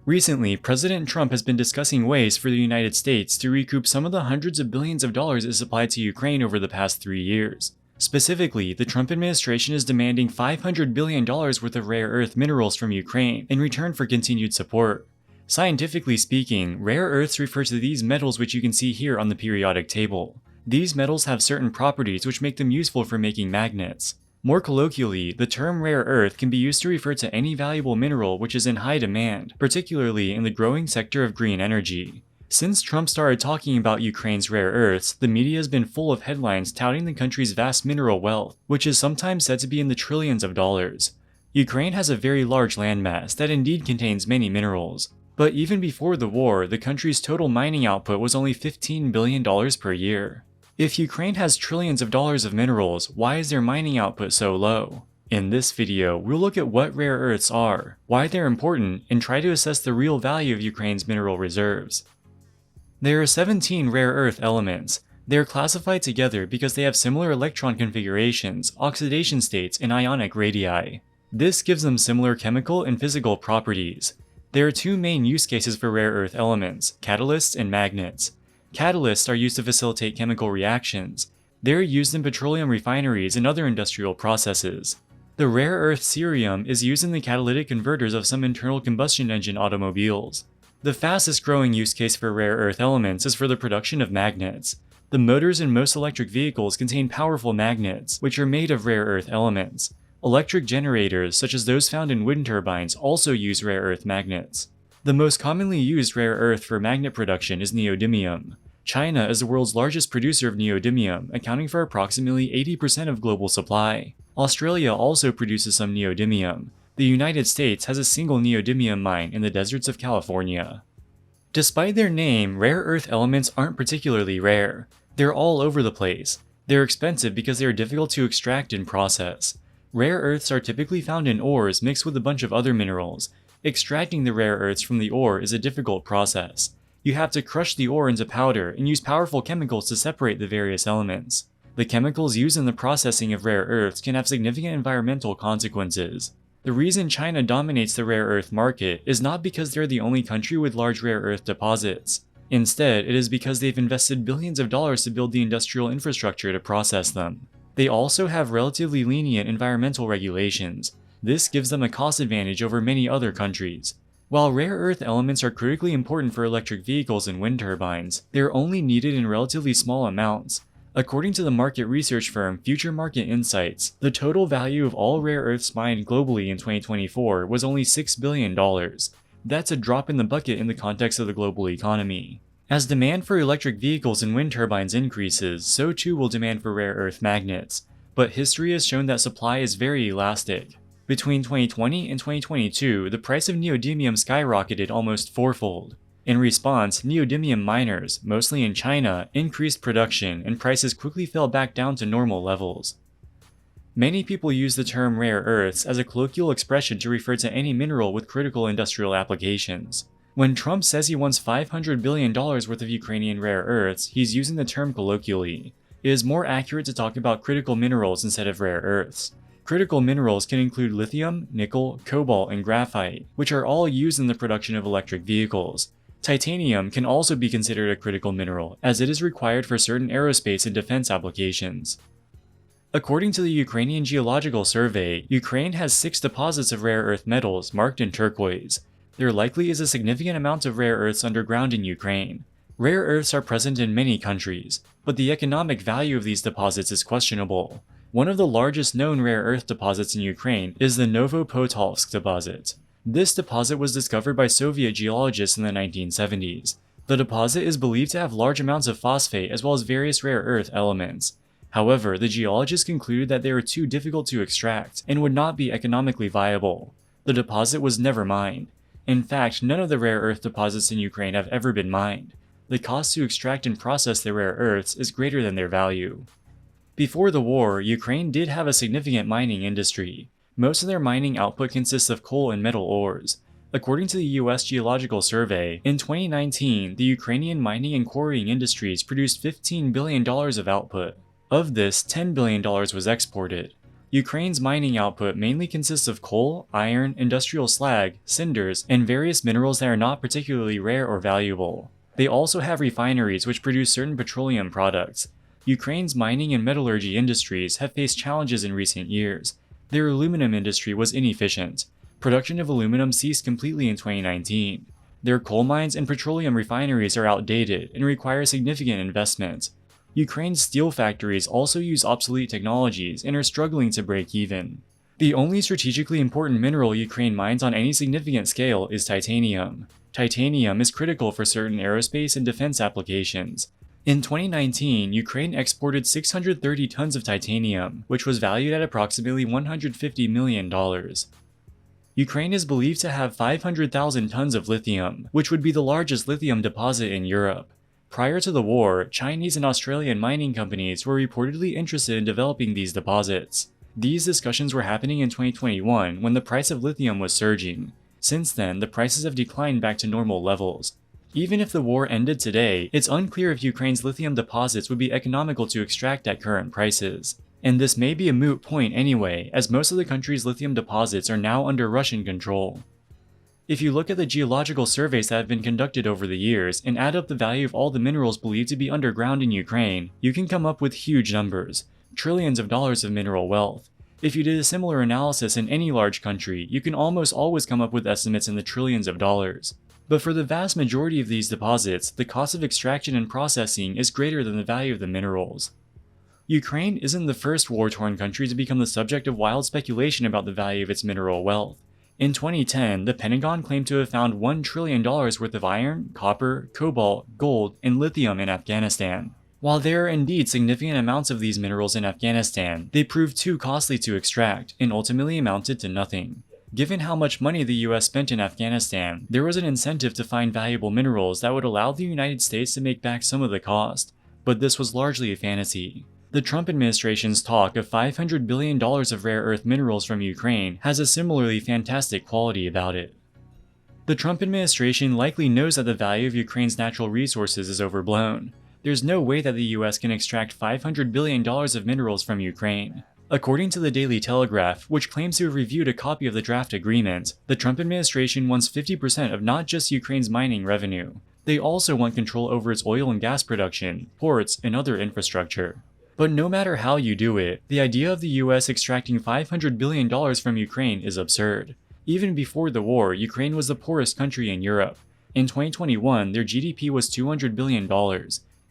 Recently, President Trump has been discussing ways for the United States to recoup some of the hundreds of billions of dollars it supplied to Ukraine over the past 3 years. Specifically, the Trump administration is demanding $500 billion worth of rare earth minerals from Ukraine in return for continued support. Scientifically speaking, rare earths refer to these metals which you can see here on the periodic table. These metals have certain properties which make them useful for making magnets. More colloquially, the term rare earth can be used to refer to any valuable mineral which is in high demand, particularly in the growing sector of green energy. Since Trump started talking about Ukraine's rare earths, the media has been full of headlines touting the country's vast mineral wealth, which is sometimes said to be in the trillions of dollars. Ukraine has a very large landmass that indeed contains many minerals. But even before the war, the country's total mining output was only $15 billion per year. If Ukraine has trillions of dollars of minerals, why is their mining output so low? In this video, we'll look at what rare earths are, why they're important, and try to assess the real value of Ukraine's mineral reserves. There are 17 rare earth elements. They are classified together because they have similar electron configurations, oxidation states, and ionic radii. This gives them similar chemical and physical properties. There are two main use cases for rare earth elements, catalysts and magnets. Catalysts are used to facilitate chemical reactions. They are used in petroleum refineries and other industrial processes. The rare earth cerium is used in the catalytic converters of some internal combustion engine automobiles. The fastest growing use case for rare earth elements is for the production of magnets. The motors in most electric vehicles contain powerful magnets, which are made of rare earth elements. Electric generators, such as those found in wind turbines, also use rare earth magnets. The most commonly used rare earth for magnet production is neodymium. China is the world's largest producer of neodymium, accounting for approximately 80% of global supply. Australia also produces some neodymium. The United States has a single neodymium mine in the deserts of California. Despite their name, rare earth elements aren't particularly rare. They're all over the place. They're expensive because they are difficult to extract and process. Rare earths are typically found in ores mixed with a bunch of other minerals. Extracting the rare earths from the ore is a difficult process. You have to crush the ore into powder and use powerful chemicals to separate the various elements. The chemicals used in the processing of rare earths can have significant environmental consequences. The reason China dominates the rare earth market is not because they're the only country with large rare earth deposits. Instead, it is because they've invested billions of dollars to build the industrial infrastructure to process them. They also have relatively lenient environmental regulations. This gives them a cost advantage over many other countries. While rare earth elements are critically important for electric vehicles and wind turbines, they are only needed in relatively small amounts. According to the market research firm Future Market Insights, the total value of all rare earths mined globally in 2024 was only $6 billion. That's a drop in the bucket in the context of the global economy. As demand for electric vehicles and wind turbines increases, so too will demand for rare earth magnets. But history has shown that supply is very elastic. Between 2020 and 2022, the price of neodymium skyrocketed almost fourfold. In response, neodymium miners, mostly in China, increased production and prices quickly fell back down to normal levels. Many people use the term rare earths as a colloquial expression to refer to any mineral with critical industrial applications. When Trump says he wants $500 billion worth of Ukrainian rare earths, he's using the term colloquially. It is more accurate to talk about critical minerals instead of rare earths. Critical minerals can include lithium, nickel, cobalt, and graphite, which are all used in the production of electric vehicles. Titanium can also be considered a critical mineral, as it is required for certain aerospace and defense applications. According to the Ukrainian Geological Survey, Ukraine has 6 deposits of rare earth metals marked in turquoise. There likely is a significant amount of rare earths underground in Ukraine. Rare earths are present in many countries, but the economic value of these deposits is questionable. One of the largest known rare earth deposits in Ukraine is the Novopotolsk deposit. This deposit was discovered by Soviet geologists in the 1970s. The deposit is believed to have large amounts of phosphate as well as various rare earth elements. However, the geologists concluded that they were too difficult to extract and would not be economically viable. The deposit was never mined. In fact, none of the rare earth deposits in Ukraine have ever been mined. The cost to extract and process the rare earths is greater than their value. Before the war, Ukraine did have a significant mining industry. Most of their mining output consists of coal and metal ores. According to the US Geological Survey, in 2019, the Ukrainian mining and quarrying industries produced $15 billion of output. Of this, $10 billion was exported. Ukraine's mining output mainly consists of coal, iron, industrial slag, cinders, and various minerals that are not particularly rare or valuable. They also have refineries which produce certain petroleum products. Ukraine's mining and metallurgy industries have faced challenges in recent years. Their aluminum industry was inefficient. Production of aluminum ceased completely in 2019. Their coal mines and petroleum refineries are outdated and require significant investment. Ukraine's steel factories also use obsolete technologies and are struggling to break even. The only strategically important mineral Ukraine mines on any significant scale is titanium. Titanium is critical for certain aerospace and defense applications. In 2019, Ukraine exported 630 tons of titanium, which was valued at approximately $150 million. Ukraine is believed to have 500,000 tons of lithium, which would be the largest lithium deposit in Europe. Prior to the war, Chinese and Australian mining companies were reportedly interested in developing these deposits. These discussions were happening in 2021 when the price of lithium was surging. Since then, the prices have declined back to normal levels. Even if the war ended today, it's unclear if Ukraine's lithium deposits would be economical to extract at current prices. And this may be a moot point anyway, as most of the country's lithium deposits are now under Russian control. If you look at the geological surveys that have been conducted over the years and add up the value of all the minerals believed to be underground in Ukraine, you can come up with huge numbers, trillions of dollars of mineral wealth. If you did a similar analysis in any large country, you can almost always come up with estimates in the trillions of dollars. But for the vast majority of these deposits, the cost of extraction and processing is greater than the value of the minerals. Ukraine isn't the first war-torn country to become the subject of wild speculation about the value of its mineral wealth. In 2010, the Pentagon claimed to have found $1 trillion worth of iron, copper, cobalt, gold, and lithium in Afghanistan. While there are indeed significant amounts of these minerals in Afghanistan, they proved too costly to extract and ultimately amounted to nothing. Given how much money the US spent in Afghanistan, there was an incentive to find valuable minerals that would allow the United States to make back some of the cost, but this was largely a fantasy. The Trump administration's talk of $500 billion of rare earth minerals from Ukraine has a similarly fantastic quality about it. The Trump administration likely knows that the value of Ukraine's natural resources is overblown. There's no way that the US can extract $500 billion of minerals from Ukraine. According to the Daily Telegraph, which claims to have reviewed a copy of the draft agreement, the Trump administration wants 50% of not just Ukraine's mining revenue. They also want control over its oil and gas production, ports, and other infrastructure. But no matter how you do it, the idea of the US extracting $500 billion from Ukraine is absurd. Even before the war, Ukraine was the poorest country in Europe. In 2021, their GDP was $200 billion.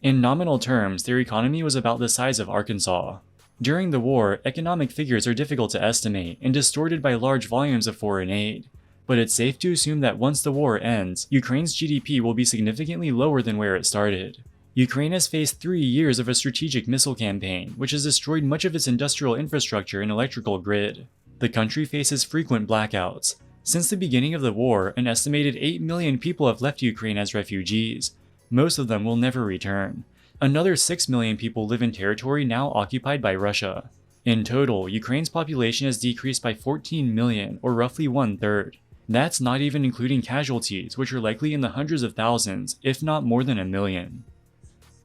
In nominal terms, their economy was about the size of Arkansas. During the war, economic figures are difficult to estimate and distorted by large volumes of foreign aid. But it's safe to assume that once the war ends, Ukraine's GDP will be significantly lower than where it started. Ukraine has faced 3 years of a strategic missile campaign, which has destroyed much of its industrial infrastructure and electrical grid. The country faces frequent blackouts. Since the beginning of the war, an estimated 8 million people have left Ukraine as refugees. Most of them will never return. Another 6 million people live in territory now occupied by Russia. In total, Ukraine's population has decreased by 14 million, or roughly 1/3. That's not even including casualties, which are likely in the hundreds of thousands, if not more than 1 million.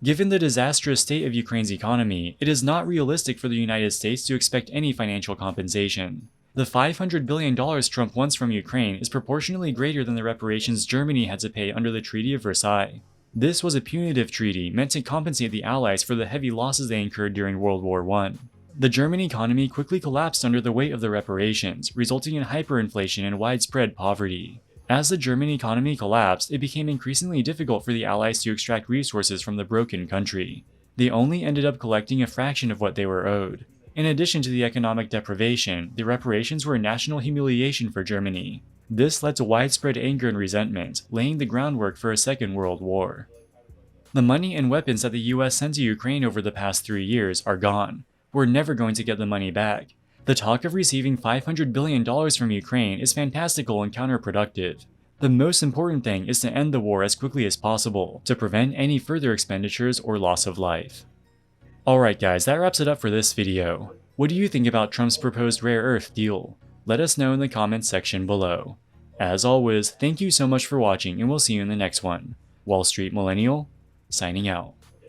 Given the disastrous state of Ukraine's economy, it is not realistic for the United States to expect any financial compensation. The $500 billion Trump wants from Ukraine is proportionally greater than the reparations Germany had to pay under the Treaty of Versailles. This was a punitive treaty meant to compensate the Allies for the heavy losses they incurred during World War I. The German economy quickly collapsed under the weight of the reparations, resulting in hyperinflation and widespread poverty. As the German economy collapsed, it became increasingly difficult for the Allies to extract resources from the broken country. They only ended up collecting a fraction of what they were owed. In addition to the economic deprivation, the reparations were a national humiliation for Germany. This led to widespread anger and resentment, laying the groundwork for a Second World War. The money and weapons that the US sent to Ukraine over the past 3 years are gone. We're never going to get the money back. The talk of receiving $500 billion from Ukraine is fantastical and counterproductive. The most important thing is to end the war as quickly as possible, to prevent any further expenditures or loss of life. Alright guys, that wraps it up for this video. What do you think about Trump's proposed rare earth deal? Let us know in the comments section below. As always, thank you so much for watching and we'll see you in the next one. Wall Street Millennial, signing out.